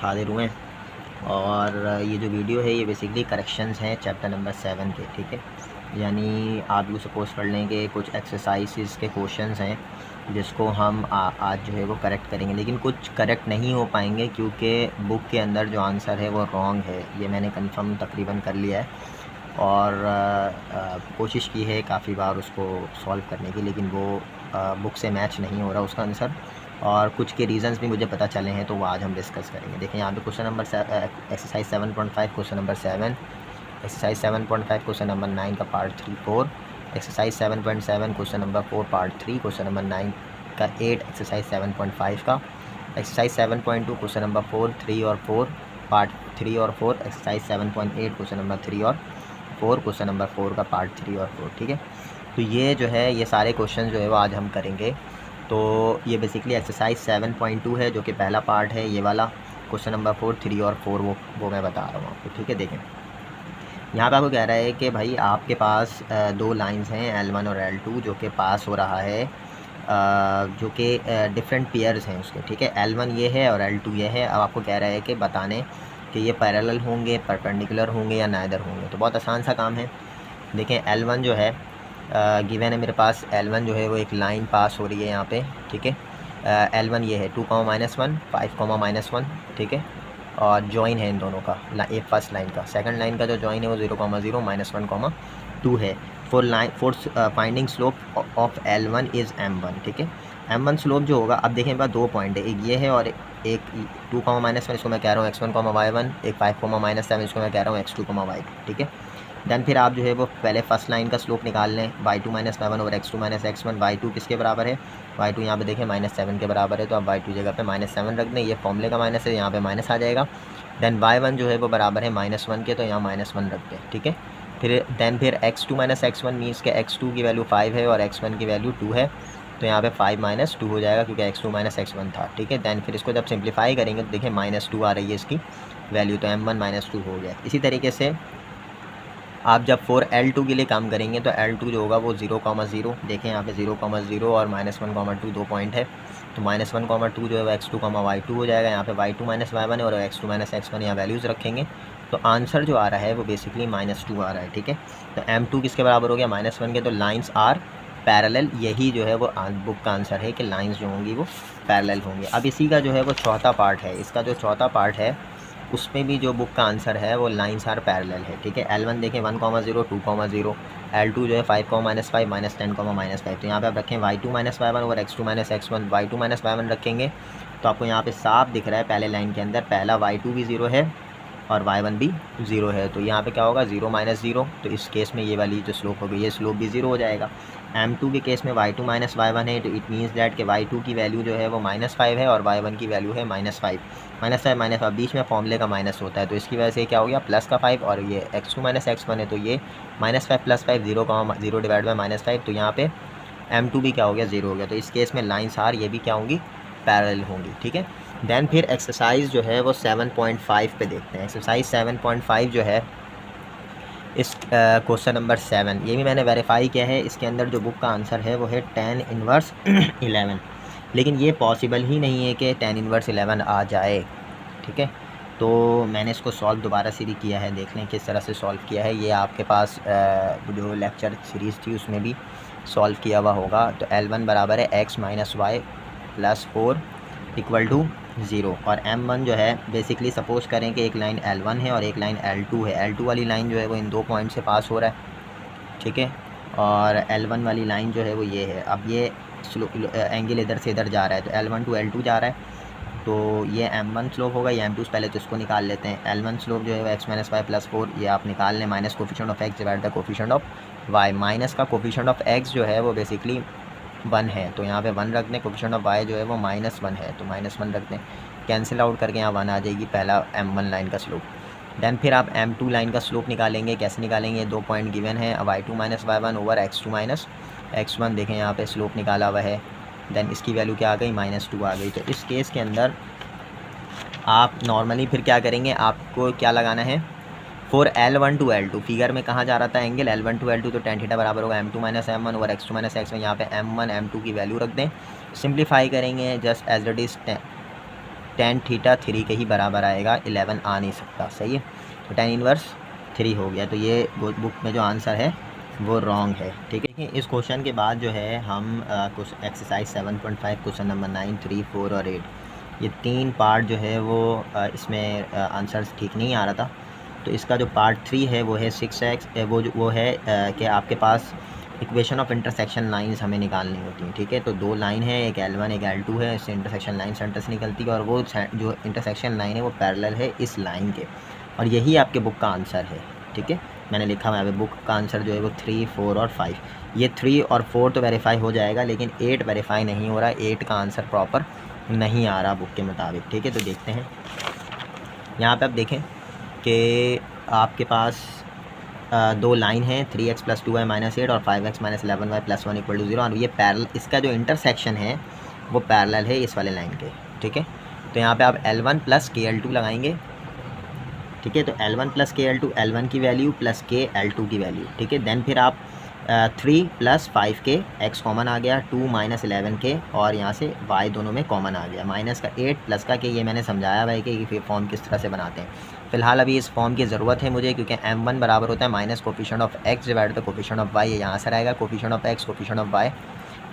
हाजिर हुए हैं। और ये जो वीडियो है ये बेसिकली करेक्शंस हैं चैप्टर नंबर 7 के, ठीक है। यानी आप यूँ सपोज़ कर लें कि कुछ एक्सरसाइज़ के क्वेश्चंस हैं जिसको हम आज जो है वो करेक्ट करेंगे, लेकिन कुछ करेक्ट नहीं हो पाएंगे क्योंकि बुक के अंदर जो आंसर है वो रॉन्ग है। ये मैंने कंफर्म तकरीबन कर लिया है और कोशिश की है काफ़ी बार उसको सॉल्व करने की, लेकिन वो बुक से मैच नहीं हो रहा उसका आंसर, और कुछ के रीज़न्स भी मुझे पता चले हैं, तो वो आज हम डिस्कस करेंगे। देखिए यहाँ पे question number exercise 7.5 question number 7, exercise 7.5 question number 9 का part 3 4, exercise 7.7 question number 4 part 3 question number 9 का 8, एक्सरसाइज 7.5 का, एक्सरसाइज 7.2 क्वेश्चन नंबर 4 3 और 4 पार्ट 3 और 4, एक्सरसाइज 7.8 क्वेश्चन नंबर 3 और 4 क्वेश्चन नंबर 4 का पार्ट 3 और 4, ठीक है। तो ये जो है ये सारे क्वेश्चन जो है वो आज हम करेंगे। तो ये बेसिकली एक्सरसाइज 7.2 है जो कि पहला पार्ट है, ये वाला क्वेश्चन नंबर 4 3 और 4 वो मैं बता रहा हूँ आपको, ठीक है। देखें यहाँ पे आपको कह रहा है कि भाई आपके पास दो लाइंस हैं L1 और L2 जो कि पास हो रहा है, जो कि डिफरेंट पेयर्स हैं उसके, ठीक है। L1 ये है और L2 ये है। अब आपको कह रहा है कि बताने कि ये पैरेलल होंगे, परपेंडिकुलर होंगे या नाइदर होंगे। तो बहुत आसान सा काम है। देखें L1 जो है गिवन है मेरे पास, L1 जो है वो एक लाइन पास हो रही है यहाँ पे, ठीक है। L1 ये है 2, -1 5, -1, ठीक है। और जॉइन है इन दोनों का, एक फर्स्ट लाइन का, सेकंड लाइन का जो जॉइन है वो 0, 0 -1, 2 है। Four finding slope of L1 is M1, ठीक है। M1 स्लोप जो होगा, अब देखें बात दो पॉइंट है, एक ये है और एक 2, -1 इसको मैं कह रहा हूँ x1, y1, एक 5, -7 इसको मैं कह रहा हूँ x2, y2, ठीक है। देन फिर आप जो है वो पहले फर्स्ट लाइन का स्लोप निकाल लें, y2 - y1 और x2 - x1। y2 किसके बराबर है, y2 यहाँ पे देखें -7 के बराबर है, तो आप y2 जगह पे -7 रख दें, ये फॉर्मूले का माइनस है, यहाँ पे माइनस आ जाएगा। देन y1 जो है वो बराबर है -1 के, तो यहाँ -1 रख दें, ठीक है। फिर x2 - x1 मीन्स के x2 की वैल्यू 5 है और x1 की वैल्यू 2 है, तो यहाँ पे 5 - 2 हो जाएगा क्योंकि x2 - x1 था, ठीक है। देन फिर इसको जब सिंप्लीफाई करेंगे तो देखें -2 आ रही है इसकी वैल्यू, तो M1 -2 हो गया। इसी तरीके से आप जब for L2 के लिए काम करेंगे तो L2 जो होगा वो 0, 0, देखें यहाँ पे 0, 0 और -1, 2 दो पॉइंट है, तो -1, 2 जो है वो x2, y2 हो जाएगा। यहाँ पे y2 - y1 है और x2 - x1 यहाँ वैल्यूज़ रखेंगे, तो आंसर जो आ रहा है वो बेसिकली -2 आ रहा है, ठीक है। तो M2 किसके बराबर हो गया, -1 के, तो लाइन्स आर पैरेलल, यही जो है वो बुक का आंसर है कि लाइन्स जो होंगी वो पैरेलल होंगी। अब इसी का जो है वो चौथा पार्ट है, इसका जो चौथा पार्ट है उसमें भी जो बुक का आंसर है वो लाइन्स आर पैरेलल है, ठीक है। L1 देखें 1, 0, 2, 0, L2 जो है 5, -5, -10, -5, तो यहाँ पे आप रखें y2 - y1 और x2 - x1, y2 - y1 रखेंगे तो आपको यहाँ पे साफ दिख रहा है पहले लाइन के अंदर पहला y2 भी 0 है और y1 भी 0 है, तो यहाँ पे क्या होगा 0 - 0, तो इस केस में ये वाली जो स्लोप होगी ये स्लोप भी 0 हो जाएगा। M2 के केस में y2 - y1 है, तो इट मीन्स दैट कि y2 की वैल्यू जो है वो -5 है और y1 की वैल्यू है -5, -5, बीच में फॉर्मूले का माइनस होता है, तो इसकी वजह से क्या हो गया प्लस का 5, और ये x2 - x1 है तो ये -5 + 5 0, 0 डिवाइड बाई -5, तो यहाँ पे M2 भी क्या हो गया 0 हो गया। तो इस केस में लाइन्स आर ये भी क्या होंगी पैरेलल होंगी, ठीक है। देन फिर एक्सरसाइज जो है वो 7.5 पे देखते हैं। एक्सरसाइज 7.5 जो है इस क्वेश्चन नंबर 7, ये भी मैंने वेरीफाई किया है, इसके अंदर जो बुक का आंसर है वो है tan इन्वर्स 11, लेकिन ये पॉसिबल ही नहीं है कि tan इन्वर्स 11 आ जाए, ठीक है। तो मैंने इसको सॉल्व दोबारा से भी किया है, देख लें किस तरह से सॉल्व किया है। ये आपके पास जो लेक्चर सीरीज़ थी उसमें भी सॉल्व किया हुआ होगा। तो L1 बराबर है x - y + 4 = 0, और M1 जो है बेसिकली सपोज़ करें कि एक लाइन L1 है और एक लाइन L2 है। L2 वाली लाइन जो है वो इन दो पॉइंट से पास हो रहा है, ठीक है, और L1 वाली लाइन जो है वो ये है। अब ये एंगल इधर से इधर जा रहा है, तो L1 to L2 जा रहा है, तो ये M1 स्लोप होगा, ये M2 पहले तो इसको निकाल लेते हैं। L1 स्लोप जो है x - y + 4, ये आप निकाल लें, minus coefficient of x divide by coefficient of y, minus का कोफिशिएंट ऑफ x जो है वो बेसिकली 1 है, तो यहाँ पे 1 रख दें, कोफिशिएंट ऑफ y जो है वो -1 है, तो -1 रख दें, कैंसिल आउट करके यहाँ 1 आ जाएगी पहला M1 लाइन का स्लोप। देन फिर आप M2 लाइन का स्लोप निकालेंगे, कैसे निकालेंगे, दो पॉइंट गिवन है, अब y2 - y1 over x2 - x1, देखें यहाँ पे स्लोप निकाला हुआ है, देन इसकी वैल्यू क्या आ गई -2 आ गई। तो इस केस के अंदर आप नॉर्मली फिर क्या करेंगे, आपको क्या लगाना है, for L1 to L2, figure में कहाँ जा रहा था एंगल L1 to L2, तो tan थीटा बराबर होगा M2 - M1 और x2 - x1, यहाँ पे M1 M2 की वैल्यू रख दें, सिंप्लीफाई करेंगे just as it is tan theta 3 के ही बराबर आएगा, 11 आ नहीं सकता। सही है, तो tan इनवर्स 3 हो गया। तो ये बुक में जो आंसर है वो रॉन्ग है। ठीक है, इस क्वेश्चन के बाद जो है हम कुछ एक्सरसाइज 7.5 क्वेश्चन नंबर 9, 3, 4 और 8, ये 3 पार्ट जो है वो इसमें आंसर्स ठीक नहीं आ रहा था। तो इसका जो पार्ट 3 है वो है 6x, वो है कि आपके पास इक्वेशन ऑफ इंटरसेक्शन लाइंस हमें निकालनी होती हैं। ठीक है, तो 2 लाइन है, एक L1 एक L2 है, इससे इंटरसेक्शन लाइन सेंटर से निकलती है और वो जो इंटरसेक्शन लाइन है वो पैरेलल है इस लाइन के, और यही आपके बुक का आंसर है। ठीक है, मैंने लिखा हुआ है बुक का आंसर जो है वो 3, 4 और 5। ये 3 और 4 तो वेरीफाई हो जाएगा, लेकिन 8 वेरीफाई नहीं हो रहा। 8 का आंसर प्रॉपर नहीं आ रहा बुक के मुताबिक। ठीक है, तो देखते हैं यहाँ पे आप देखें कि आपके पास 2 लाइन है, 3x + 2y - 8 और 5x - 11y + 1 = 0, और ये पैरेलल, इसका जो इंटरसेक्शन है वो पैरेलल है इस वाले लाइन के। ठीक है, तो यहाँ पे आप L1 + KL2 लगाएंगे। ठीक है, तो L1 + KL2, L1 की वैल्यू + K L2 की वैल्यू। ठीक है, देन फिर आप 3 + 5k, x कॉमन आ गया, 2 - 11k, और यहाँ से y दोनों में कॉमन आ गया, माइनस का 8 प्लस का k। ये मैंने समझाया भाई कि फॉर्म किस तरह से बनाते हैं। फ़िलहाल अभी इस फॉर्म की ज़रूरत है मुझे, क्योंकि m1 बराबर होता है minus coefficient of x divide by coefficient of y। ये यहाँ से आएगा coefficient of x, coefficient of y।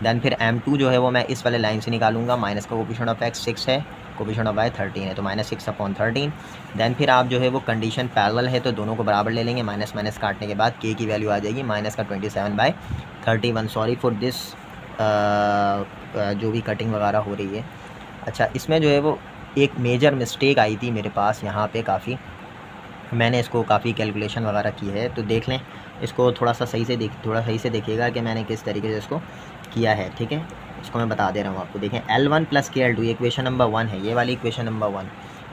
Then फिर m2 जो है वो मैं इस वाले लाइन से निकालूंगा, माइनस का कोफिशिएंट ऑफ x 6 है, कोफिशिएंट ऑफ y 13 है, तो -6/13। देन फिर आप जो है वो कंडीशन पैरेलल है तो दोनों को बराबर ले लेंगे, माइनस माइनस काटने के बाद k की वैल्यू आ जाएगी -27/31। सॉरी फॉर दिस जो भी कटिंग वगैरह हो रही है। अच्छा, इसमें जो है वो एक मेजर मिस्टेक आई थी मेरे पास यहाँ पे काफ़ी, मैंने इसको काफ़ी कैलकुलेशन वगैरह की है, तो देख लें इसको, थोड़ा सही से देखिएगा कि मैंने किस तरीके से इसको किया है। ठीक है, इसको मैं बता दे रहा हूँ आपको। देखें, L1 + KL2 इक्वेशन नंबर 1 है, ये वाली इक्वेशन नंबर 1।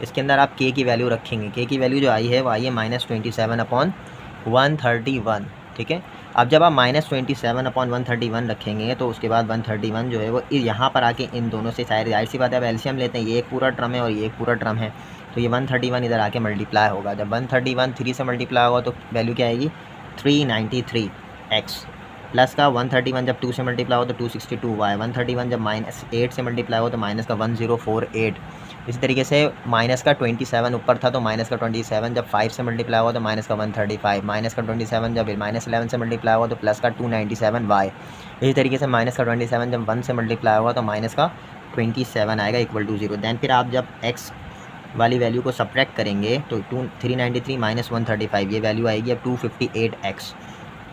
इसके अंदर आप k की वैल्यू रखेंगे, k की वैल्यू जो आई है वो आई है -27/131। ठीक है, अब जब आप -27/131 रखेंगे तो उसके बाद 131 जो है वो यहाँ पर आके इन दोनों से जाहिर सी बात है, अब एलसीएम लेते हैं, ये एक पूरा टर्म है और ये एक पूरा टर्म है, तो ये 131 इधर आके मल्टीप्लाई होगा। जब 131 3 से मल्टीप्लाई होगा तो वैल्यू क्या आएगी 393x, प्लस का 131 जब 2 से मल्टीप्लाई हो तो 262y, 131 जब -8 से मल्टीप्लाई हो तो माइनस का 1048। इसी तरीके से माइनस का 27 ऊपर था तो माइनस का 27 जब 5 से मल्टीप्लाई हुआ तो माइनस का 135, माइनस का 27 जब -11 से मल्टीप्लाई हुआ तो प्लस का 297y। इसी तरीके से माइनस का 27 जब 1 से मल्टीप्लाई हुआ तो माइनस का 27 आएगा = 0। दैन फिर आप जब x वाली वैल्यू को सब्ट्रैक्ट करेंगे तो 393 - 135, ये वैल्यू आएगी अब 258x,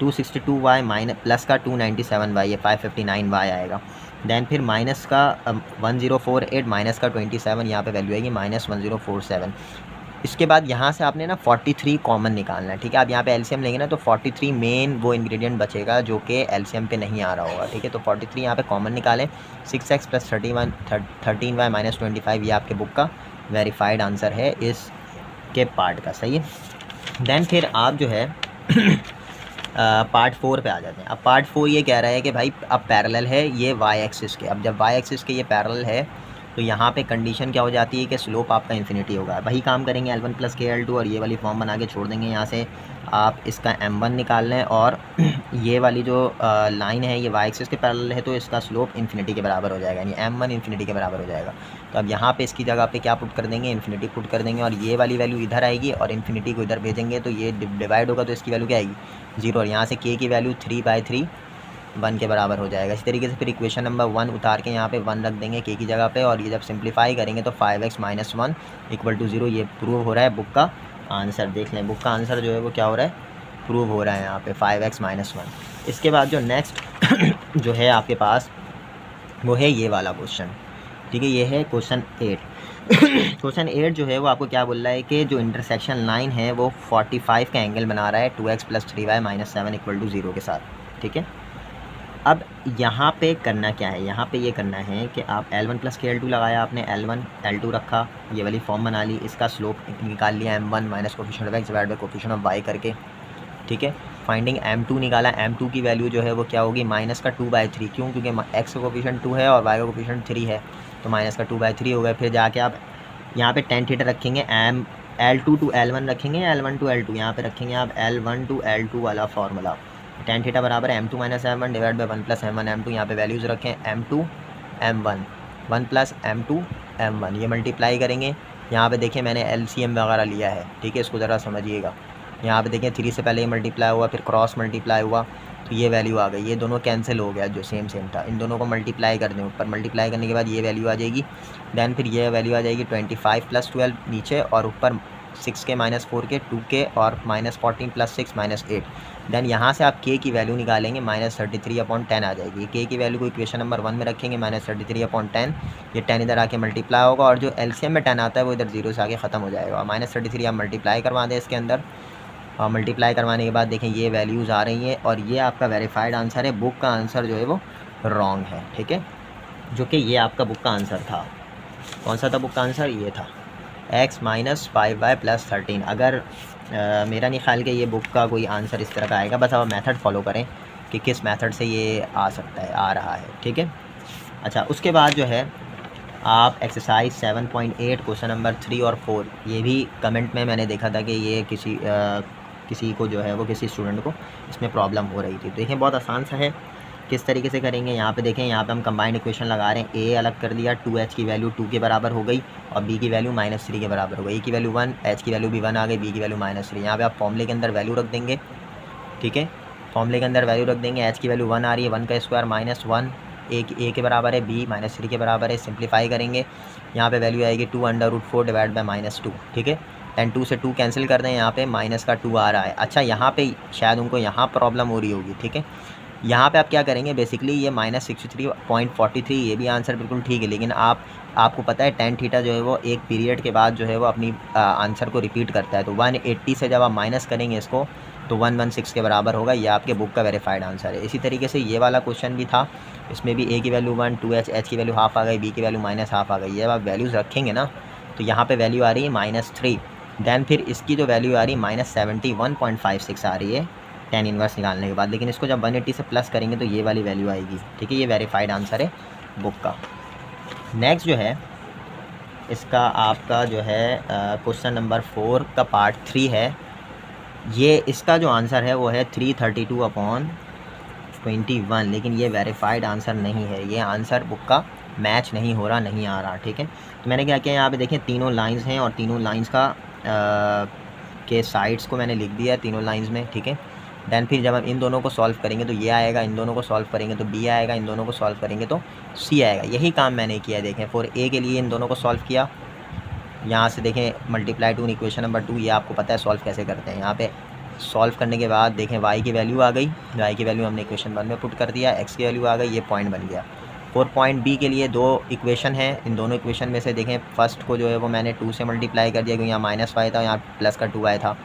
262y माइनस प्लस का 297y, ये 559y आएगा। दैन फिर माइनस का 1048 माइनस का 27, यहाँ पे वैल्यू आएगी -1047। इसके बाद यहाँ से आपने ना 43 कॉमन निकालना है। ठीक है, आप यहाँ पे एलसीएम लेंगे ना तो 43 मेन वो इंग्रेडिएंट बचेगा जो कि एलसीएम पे नहीं आ रहा होगा। ठीक है, तो 43 यहाँ पे कॉमन निकालें, 6x + 13y - 25, ये आपके बुक का वेरीफाइड आंसर है इस के पार्ट का। सही है, दैन फिर आप जो है पार्ट 4 पे आ जाते हैं। अब पार्ट 4 ये कह रहा है कि भाई अब पैरेलल है ये y एक्सिस के, अब जब y एक्सिस के ये पैरेलल है तो यहाँ पे कंडीशन क्या हो जाती है कि स्लोप आपका इन्फिनिटी होगा। वही काम करेंगे L1 + KL2 और ये वाली फॉर्म बना के छोड़ देंगे। यहाँ से आप इसका M1 निकाल लें और ये वाली जो लाइन है ये y एक्सिस के पैरेलल है तो इसका स्लोप इन्फिनिटी के बराबर हो जाएगा, यानी M1 इन्फिनिटी के बराबर हो जाएगा। तो अब यहाँ पे इसकी जगह पे क्या पुट कर देंगे, इन्फिनिटी पुट कर देंगे, और ये वाली वैल्यू इधर आएगी और इन्फिनिटी को इधर भेजेंगे तो ये डिवाइड होगा तो इसकी वैल्यू क्या आएगी 0, और यहाँ से k की वैल्यू 3/3 1 के बराबर हो जाएगा। इसी तरीके से फिर इक्वेशन नंबर 1 उतार के यहाँ पे 1 रख देंगे k की जगह पे, और ये जब सिंप्लीफाई करेंगे तो 5x - 1 = 0। ये प्रूव हो रहा है बुक का आंसर। देख लें बुक का आंसर जो है वो क्या हो रहा है, प्रूव हो रहा है यहाँ पे 5x - 1। इसके बाद जो नेक्स्ट जो है आपके पास वो है ये वाला क्वेश्चन। ठीक है, ये है क्वेश्चन 8। क्वेश्चन 8 जो है वो आपको क्या बोल रहा है कि जो इंटरसेक्शन लाइन है वो 45 का एंगल बना रहा है 2x + 3y - 7 = 0 के साथ। ठीक है, अब यहाँ पे करना क्या है, यहाँ पे ये करना है कि आप L1 + KL2 लगाया, आपने L1 L2 रखा, ये वाली फॉर्म बना ली, इसका स्लोप निकाल लिया M1 minus coefficient of x divide by coefficient of y करके। ठीक है, फाइंडिंग M2 निकाला, M2 की वैल्यू जो है वो क्या होगी माइनस का 2/3, क्यों, क्योंकि x का कोफिशिएंट 2 है और y का कोफिशिएंट 3 है, तो माइनस का 2/3 हो गया। फिर जाके आप यहाँ पे tan थीटा रखेंगे, L2 to L1 रखेंगे, L1 to L2 यहाँ पे रखेंगे आप L1 to L2 वाला फार्मूला, tan थीटा बराबर M2 - M1 divide by 1 + M1 M2। यहाँ पे वैल्यूज़ रखें M2 M1, 1 plus m2 m1, ये मल्टीप्लाई करेंगे। यहाँ पे देखिए मैंने LCM वगैरह लिया है, ठीक है, इसको ज़रा समझिएगा। यहाँ पे देखिए 3 से पहले ये मल्टीप्लाई हुआ, फिर क्रॉस मल्टीप्लाई हुआ, तो ये वैल्यू आ गई। ये दोनों कैंसिल हो गया, जो सेम था। इन दोनों को मल्टीप्लाई कर दें ऊपर, मल्टीप्लाई करने के बाद ये वैल्यू आ जाएगी। दैन फिर ये वैल्यू आ जाएगी 25 + 12 नीचे, और ऊपर 6k - 4k 2k, और -14 + 6 - 8। दैन यहाँ से आप k की वैल्यू निकालेंगे, -33/10 आ जाएगी। k की वैल्यू को इक्वेशन नंबर 1 में रखेंगे, -33/10, ये 10 इधर आके मल्टीप्लाई होगा, और जो LCM में 10 आता है वो इधर 0 से आके ख़त्म हो जाएगा। -33 आप मल्टीप्लाई करवा दें इसके अंदर, और मल्टीप्लाई करवाने के बाद देखें ये वैल्यूज़ आ रही हैं, और ये आपका वेरीफाइड आंसर है। बुक का आंसर जो है वो रॉन्ग है, ठीक है, जो कि ये आपका बुक का आंसर था। कौन सा था बुक का आंसर? ये था x - 5y + 13। अगर मेरा नहीं ख्याल कि ये बुक का कोई आंसर इस तरह का आएगा, बस आप मेथड फॉलो करें कि किस मेथड से ये आ सकता है, आ रहा है, ठीक है। अच्छा, उसके बाद जो है आप एक्सरसाइज 7.8 क्वेश्चन नंबर 3 और 4, ये भी कमेंट में मैंने देखा था कि ये किसी को जो है वो किसी स्टूडेंट को इसमें प्रॉब्लम हो रही थी। तो देखें बहुत आसान सा है, किस तरीके से करेंगे। यहाँ पे देखें, यहाँ पे हम कंबाइंड इक्वेशन लगा रहे हैं। a अलग कर दिया, 2h की वैल्यू 2 के बराबर हो गई, और b की वैल्यू -3 के बराबर हो गई। a की वैल्यू 1, h की वैल्यू भी 1 आ गई, b की वैल्यू -3। यहाँ पे आप फॉर्मूले के अंदर वैल्यू रख देंगे, ठीक है, फॉर्मूले के अंदर वैल्यू रख देंगे। h की वैल्यू 1 आ रही है, 1 का स्क्वायर -1, a के बराबर है, b -3 के बराबर है। सिंप्लीफाई करेंगे, यहाँ पे वैल्यू आएगी 2√4 डिवाइड बाई -2, ठीक है। दैन 2 से 2 कैंसिल कर दें, यहाँ पे माइनस का 2 आ रहा है। अच्छा, यहाँ पे शायद उनको यहाँ प्रॉब्लम हो रही होगी, ठीक है। यहाँ पे आप क्या करेंगे, बेसिकली ये -63.43, ये भी आंसर बिल्कुल ठीक है, लेकिन आपको पता है tan थीटा जो है वो एक पीरियड के बाद जो है वो अपनी आंसर को रिपीट करता है। तो 180 से जब आप माइनस करेंगे इसको, तो 116 के बराबर होगा। ये आपके बुक का वेरीफाइड आंसर है। इसी तरीके से ये वाला क्वेश्चन भी था, इसमें भी a की वैल्यू 1, 2h, h की वैल्यू हाफ आ गई, b की वैल्यू -1/2 आ गई। जब आप वैल्यूज़ रखेंगे ना, तो यहाँ पे वैल्यू आ रही है -3। दैन फिर इसकी जो वैल्यू आ रही है -71.56 आ रही है tan इनवर्स निकालने के बाद। लेकिन इसको जब 180 से प्लस करेंगे तो ये वाली वैल्यू आएगी, ठीक है। ये वेरीफाइड आंसर है बुक का। नेक्स्ट जो है इसका आपका जो है क्वेश्चन नंबर 4 का पार्ट 3 है। ये इसका जो आंसर है वो है 332/21, लेकिन ये वेरीफाइड आंसर नहीं है। ये आंसर बुक का मैच नहीं हो रहा, नहीं आ रहा, ठीक है। तो मैंने क्या किया, यहाँ पे देखें तीनों लाइंस हैं, और तीनों लाइंस का के साइड्स को मैंने लिख दिया है तीनों लाइंस में, ठीक है। दैन फिर जब हम इन दोनों को सॉल्व करेंगे तो ये आएगा, इन दोनों को सॉल्व करेंगे तो b आएगा, इन दोनों को सॉल्व करेंगे तो c आएगा। यही काम मैंने किया है। देखें, फॉर a के लिए इन दोनों को सॉल्व किया, यहाँ से देखें मल्टीप्लाई टू इक्वेशन नंबर 2, ये आपको पता है सॉल्व कैसे करते हैं। यहाँ पे सॉल्व करने के बाद देखें y की वैल्यू आ गई, y की वैल्यू हमने इक्वेशन 1 में पुट कर दिया, x की वैल्यू आ गई, ये पॉइंट बन गया। फॉर पॉइंट b के लिए 2 इक्वेशन है, इन दोनों इक्वेशन में से देखें फर्स्ट को जो है वो मैंने 2 से मल्टीप्लाई कर दिया, क्योंकि यहाँ -y था, यहाँ प्लस का 2y था।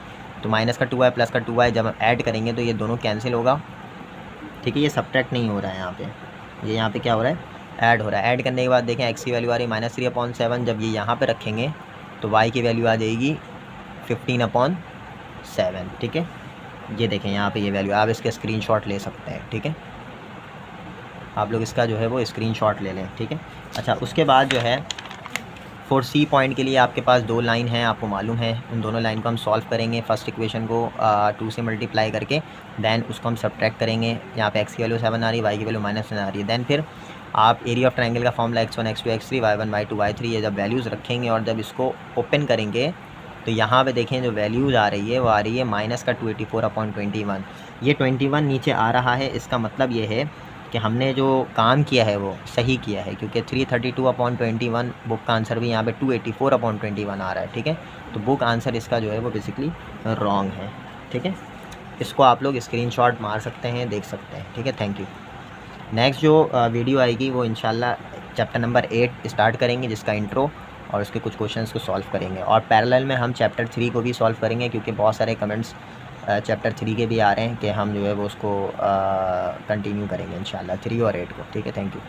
तो माइनस का 2y प्लस का 2y जब हम ऐड करेंगे तो ये दोनों कैंसिल होगा, ठीक है। ये सब्ट्रैक्ट नहीं हो रहा है यहाँ पे, ये यहाँ पे क्या हो रहा है, ऐड हो रहा है। ऐड करने के बाद देखें x की वैल्यू आ रही है -3/7, जब ये यहाँ पे रखेंगे तो y की वैल्यू आ जाएगी 15/7, ठीक है। ये देखें यहाँ पे ये वैल्यू, आप इसके स्क्रीनशॉट ले सकते हैं, ठीक है। आप लोग इसका जो है वो स्क्रीनशॉट ले लें, ठीक है। अच्छा, उसके बाद जो है फॉर सी पॉइंट के लिए आपके पास 2 लाइन हैं, आपको मालूम है। उन दोनों लाइन को हम सॉल्व करेंगे, फर्स्ट इक्वेशन को 2 से मल्टीप्लाई करके, दैन उसको हम सब्ट्रैक्ट करेंगे। यहाँ पे x की वैल्यू 7 आ रही है, y की वैल्यू -1 आ रही है। दैन फिर आप एरिया ऑफ ट्रायंगल का formula x1 x2 x3 y1 y2 y3, ये जब वैल्यूज़ रखेंगे और जब इसको ओपन करेंगे तो यहाँ पे देखें जो वैल्यूज़ आ रही है वो आ रही है -284/21। ये 21 नीचे आ रहा है, इसका मतलब ये है कि हमने जो काम किया है वो सही किया है, क्योंकि 332/21 बुक का आंसर भी यहाँ पे 284/21 आ रहा है, ठीक है। तो बुक आंसर इसका जो है वो बेसिकली रॉन्ग है, ठीक है। इसको आप लोग स्क्रीनशॉट मार सकते हैं, देख सकते हैं, ठीक है। Thank you. नेक्स्ट जो वीडियो आएगी वो इंशाल्लाह चैप्टर नंबर 8 स्टार्ट करेंगे, जिसका इंट्रो और उसके कुछ क्वेश्चंस को सॉल्व करेंगे, और पैरेलल में हम चैप्टर 3 को भी सॉल्व करेंगे, क्योंकि बहुत सारे कमेंट्स चैप्टर 3 के भी आ रहे हैं कि हम जो है वो उसको कंटिन्यू करेंगे इंशाल्लाह 3 और 8 को, ठीक है। Thank you.